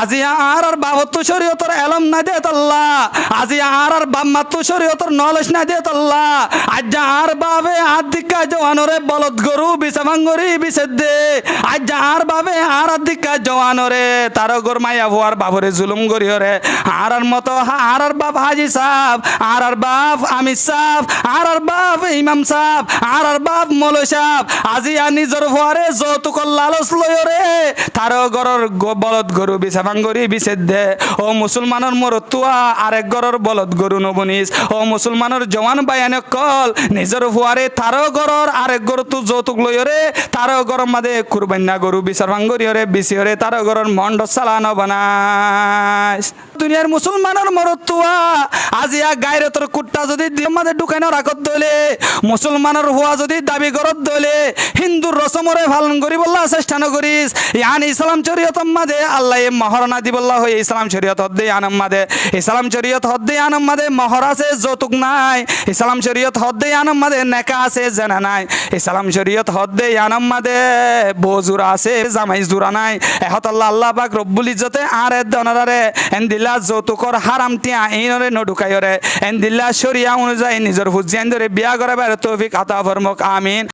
আজি আর বাবত্তু শরীয়তর এলম না দে আল্লাহ, আজি আর বাম্মাত্তু শরীয়তর নলেজ না দে আল্লাহ। আজ আর বাবে আদিকা জওয়ানরে বলদ গরু বিছাভাঙ্গরি বিছেদে, আজ আর বাবে আর আদিকা জওয়ানরে তার গরমাইয়া ভুয়ার বাবরে জুলুম গরিয়রে। আর মতো আর বাপ হাজি সাহ, আর বাপ আমির সাহ, আর বাপ ইমাম সাহ, আর বাপ মৌলই সাহ, আজি আর নিজর ভুয়ারে যৌতুক লালচ লয়রে তার গরর বলদ গরু বিছাভাঙ্গরি বিছেদে। ও মুসলমানের মরতুয়া আরেক গরর বলদ গরু নবনিস। ও মুসলমানের জওয়ান বায়ানে কল নিজের ভুয়ারে তারও গরর আরেক গরু তু যৌতুক লইরে তারও গরম মাদে কুরবান্না গরু বিছাভাঙ্গরিয়রে বিছিয়রে তারও গরর মন্ড চালানো বানাইস। দুনিয়ার মুসলমানের মরতুয়া আজিয়া গায়রতর কুট্টা যদি আমাদের দোকানে রাখত দলে, মুসলমানের হুয়া যদি দাবি করত দলে, হিন্দুর রসমরে পালন করি বললা চেষ্টা নকরিস। ইয়ান ইসলাম শরীয়ত মাদে আল্লাহ মহরনা দি বললা হয়ে ইসলাম শরীয়ত হদ্দে আনম মাদে, ইসলাম শরীয়ত হদ্দে আনম মাদে মহর আছে যৌতুক নাই, ইসলাম শরীয়ত হদ্দে আনম মাদে নেকা আছে জানা নাই, ইসলাম শরীয়ত হদ্দে আনম মাদে বজুরা আছে জামাই জুরা নাই। এহত আল্লাহ আল্লাহ পাক রব্বুল ইজ্জতে আর দনারে এন্দিল্লা যৌতুকর হারাম টিয়া ইনরে নডুকাইরে এন্দিল্লা শরিয়া অনুযায়ী নিজের হুজিয়ান ধরে বিয়া করে তৌফিক আতা ফরমুক আমিন।